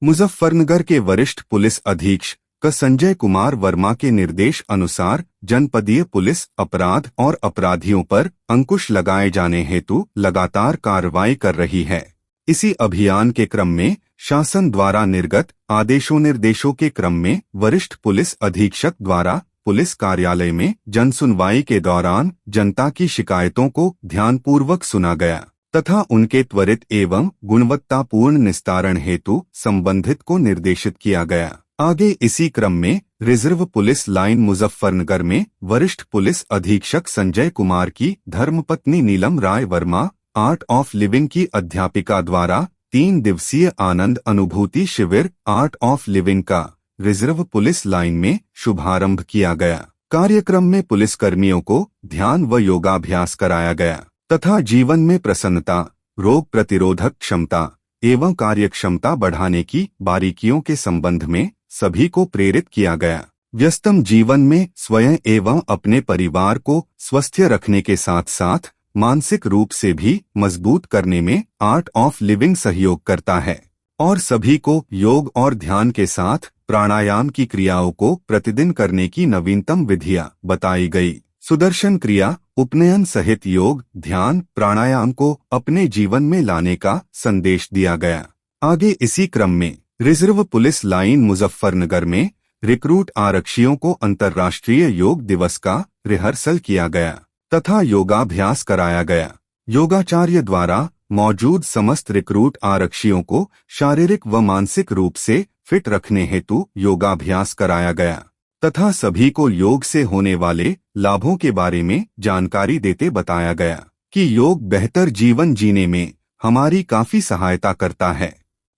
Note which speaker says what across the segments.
Speaker 1: मुजफ्फरनगर के वरिष्ठ पुलिस अधीक्षक संजय कुमार वर्मा के निर्देश अनुसार जनपदीय पुलिस अपराध और अपराधियों पर अंकुश लगाए जाने हेतु लगातार कार्रवाई कर रही है। इसी अभियान के क्रम में शासन द्वारा निर्गत आदेशों निर्देशों के क्रम में वरिष्ठ पुलिस अधीक्षक द्वारा पुलिस कार्यालय में जनसुनवाई के दौरान जनता की शिकायतों को ध्यानपूर्वक सुना गया तथा उनके त्वरित एवं गुणवत्तापूर्ण निस्तारण हेतु संबंधित को निर्देशित किया गया। आगे इसी क्रम में रिजर्व पुलिस लाइन मुजफ्फरनगर में वरिष्ठ पुलिस अधीक्षक संजय कुमार की धर्मपत्नी नीलम राय वर्मा आर्ट ऑफ लिविंग की अध्यापिका द्वारा 3 दिवसीय आनंद अनुभूति शिविर आर्ट ऑफ लिविंग का रिजर्व पुलिस लाइन में शुभारंभ किया गया। कार्यक्रम में पुलिसकर्मियों को ध्यान व योगाभ्यास कराया गया तथा जीवन में प्रसन्नता, रोग प्रतिरोधक क्षमता एवं कार्यक्षमता बढ़ाने की बारीकियों के संबंध में सभी को प्रेरित किया गया। व्यस्तम जीवन में स्वयं एवं अपने परिवार को स्वस्थ रखने के साथ साथ मानसिक रूप से भी मजबूत करने में आर्ट ऑफ लिविंग सहयोग करता है और सभी को योग और ध्यान के साथ प्राणायाम की क्रियाओं को प्रतिदिन करने की नवीनतम विधियां बताई गई। सुदर्शन क्रिया, उपनयन सहित योग, ध्यान, प्राणायाम को अपने जीवन में लाने का संदेश दिया गया। आगे इसी क्रम में रिजर्व पुलिस लाइन मुजफ्फरनगर में रिक्रूट आरक्षियों को अंतर्राष्ट्रीय योग दिवस का रिहर्सल किया गया तथा योगाभ्यास कराया गया। योगाचार्य द्वारा मौजूद समस्त रिक्रूट आरक्षियों को शारीरिक व मानसिक रूप से फिट रखने हेतु योगाभ्यास कराया गया तथा सभी को योग से होने वाले लाभों के बारे में जानकारी देते बताया गया कि योग बेहतर जीवन जीने में हमारी काफी सहायता करता है।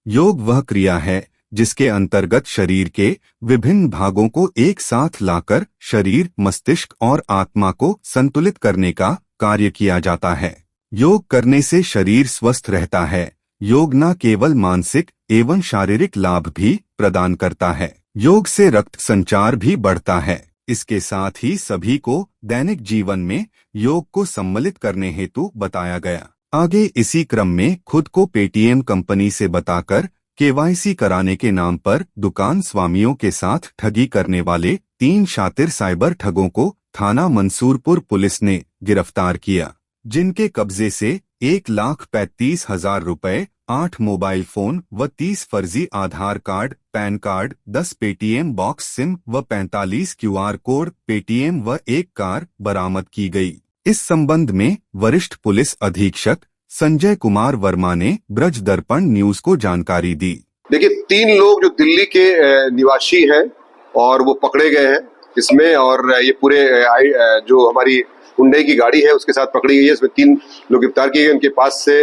Speaker 1: योग वह क्रिया है जिसके अंतर्गत शरीर के विभिन्न भागों को एक साथ लाकर शरीर, मस्तिष्क और आत्मा को संतुलित करने का कार्य किया जाता है। योग करने से शरीर स्वस्थ रहता है। योग न केवल मानसिक एवं शारीरिक लाभ भी प्रदान करता है, योग से रक्त संचार भी बढ़ता है। इसके साथ ही सभी को दैनिक जीवन में योग को सम्मिलित करने हेतु बताया गया। आगे इसी क्रम में खुद को पेटीएम कंपनी से बताकर केवाईसी कराने के नाम पर दुकान स्वामियों के साथ ठगी करने वाले 3 शातिर साइबर ठगों को थाना मंसूरपुर पुलिस ने गिरफ्तार किया, जिनके कब्जे से 1,35,000 रुपए, 8 मोबाइल फोन व 30 फर्जी Aadhaar card, PAN card, 10 Paytm box SIM व 45 क्यूआर कोड पेटीएम व 1 कार बरामद की गई। इस संबंध में वरिष्ठ पुलिस अधीक्षक संजय कुमार वर्मा ने ब्रज दर्पण न्यूज को जानकारी दी।
Speaker 2: देखिए, 3 लोग जो दिल्ली के निवासी हैं और वो पकड़े गए हैं इसमें, और ये पूरे जो हमारी हुंडई की गाड़ी है उसके साथ पकड़ी गई है। इसमें 3 लोग गिरफ्तार किए गए। उनके पास से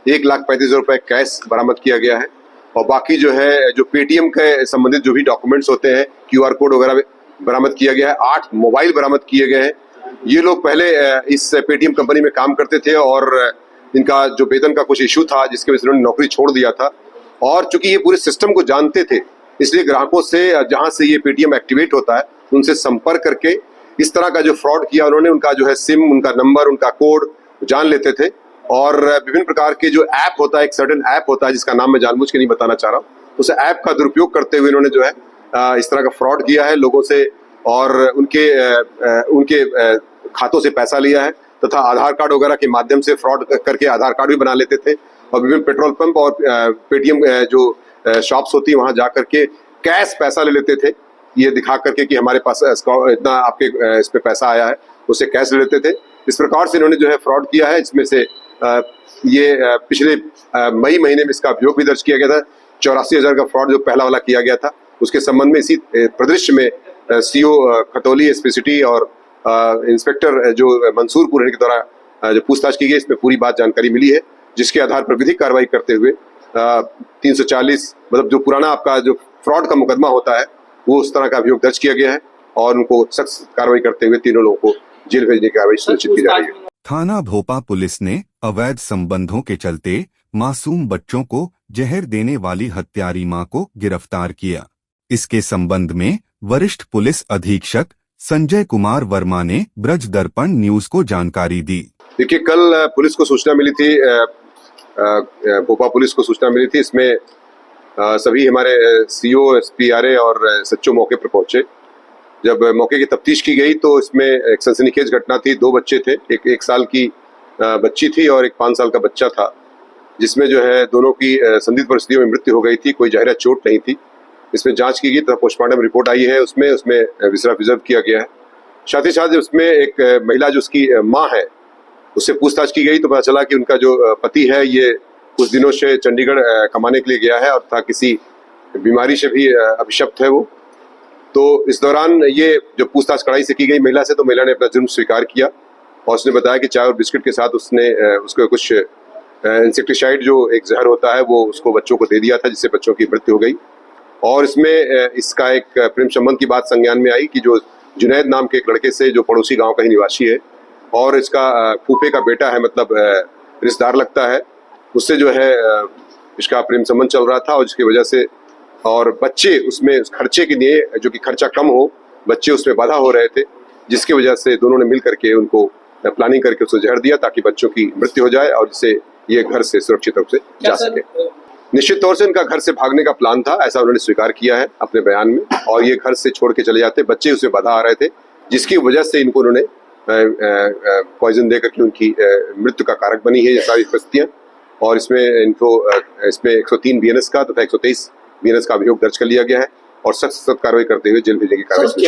Speaker 2: 1,35,000 रुपए कैश बरामद किया गया है और बाकी जो है जो पेटीएम के संबंधित जो भी डॉक्यूमेंट्स होते हैं, क्यूआर कोड वगैरह बरामद किया गया है। 8 मोबाइल बरामद किए गए हैं। ये लोग पहले इस पेटीएम कंपनी में काम करते थे और इनका जो वेतन का कुछ इशू था जिसके वजह से उन्होंने नौकरी छोड़ दिया था, और चूंकि ये पूरे सिस्टम को जानते थे इसलिए ग्राहकों से जहां से ये पेटीएम एक्टिवेट होता है उनसे संपर्क करके इस तरह का जो फ्रॉड किया उन्होंने। उनका जो है सिम, उनका नंबर, उनका कोड जान लेते थे और विभिन्न प्रकार के जो ऐप होता है, एक सर्टेन ऐप होता है जिसका नाम मैं जानबूझ के नहीं बताना चाह रहा हूँ, उस ऐप का दुरुपयोग करते हुए इन्होंने जो है इस तरह का फ्रॉड किया है लोगों से और उनके खातों से पैसा लिया है तथा आधार कार्ड वगैरह के माध्यम से फ्रॉड करके आधार कार्ड भी बना लेते थे और विभिन्न पेट्रोल पंप और पेटीएम जो शॉप्स होती है वहां जा करके कैश पैसा ले लेते थे, ये दिखा करके कि हमारे पास इतना आपके इस पे पैसा आया है, उससे कैश ले लेते थे। इस प्रकार से इन्होंने जो है फ्रॉड किया है। इसमें से ये पिछले मई महीने में इसका अभियोग भी दर्ज किया गया था। 84,000 का फ्रॉड जो पहला वाला किया गया था उसके संबंध में इसी परिदृश्य में सीओ खतौली, एसपी सिटी और इंस्पेक्टर जो मंसूरपुर के द्वारा जो पूछताछ की गई इसमें पूरी बात जानकारी मिली है, जिसके आधार पर विधिक कार्रवाई करते हुए 340 मतलब जो पुराना आपका जो फ्रॉड का मुकदमा होता है वो उस तरह का अभियोग दर्ज किया गया है और उनको सख्त कार्रवाई करते हुए तीनों लोगों को जेल भेजने की कार्रवाई सुनिश्चित की जा रही है।
Speaker 1: थाना भोपा पुलिस ने अवैध संबंधों के चलते मासूम बच्चों को जहर देने वाली हत्यारी मां को गिरफ्तार किया। इसके संबंध में वरिष्ठ पुलिस अधीक्षक संजय कुमार वर्मा ने ब्रज दर्पण न्यूज को जानकारी दी।
Speaker 2: देखिए, कल पुलिस को सूचना मिली थी, भोपा पुलिस को सूचना मिली थी। इसमें सभी हमारे सीओ, एसपीआरए और सच्चो मौके पर पहुंचे। जब मौके की तफ्तीश की गई तो इसमें एक सनसनीखेज घटना थी। 2 बच्चे थे, एक साल की बच्ची थी और एक 5 साल का बच्चा था, जिसमें जो है दोनों की संदिग्ध परिस्थितियों में मृत्यु हो गई थी। कोई जहरा चोट नहीं थी। इसमें जांच की गई तो पोस्टमार्टम रिपोर्ट आई है, उसमें विसरा प्रिजर्व किया गया है। साथ ही साथ उसमें एक महिला जो उसकी माँ है, उससे पूछताछ की गई तो पता चला कि उनका जो पति है ये कुछ दिनों से चंडीगढ़ कमाने के लिए गया है और था किसी बीमारी से भी अभिशप्त है वो। तो इस दौरान ये जो पूछताछ कड़ाई से की गई महिला से, तो महिला ने अपना जुर्म स्वीकार किया और उसने बताया कि चाय और बिस्किट के साथ उसने उसको कुछ इंसेक्टिसाइड जो एक जहर होता है वो उसको बच्चों को दे दिया था, जिससे बच्चों की मृत्यु हो गई। और इसमें इसका एक प्रेम संबंध की बात संज्ञान में आई कि जो जुनैद नाम के एक लड़के से, जो पड़ोसी गांव का ही निवासी है और इसका फूफे का बेटा है, मतलब रिश्तेदार लगता है, उससे जो है इसका प्रेम संबंध चल रहा था। और जिसकी वजह से और बच्चे उसमें खर्चे के लिए, जो कि खर्चा कम हो, बच्चे उसमें बाधा हो रहे थे, जिसकी वजह से दोनों ने मिल करके उनको प्लानिंग करके उसको जहर दिया ताकि बच्चों की मृत्यु हो जाए और जिससे ये घर से सुरक्षित रूप से जा सके। निश्चित तौर से इनका घर से भागने का प्लान था, ऐसा उन्होंने स्वीकार किया है अपने बयान में। और ये घर से छोड़ के चले जाते, बच्चे उसमें बाधा आ रहे थे, जिसकी वजह से इनको उन्होंने पॉइजन देकर के उनकी मृत्यु का कारक बनी है ये सारी परिस्थितियां। और इसमें 103 बीएनएस का तथा 123 बीएनएस का अभियोग दर्ज कर लिया गया है और सख्त कार्रवाई करते हुए जेल भेजने की कार्रवाई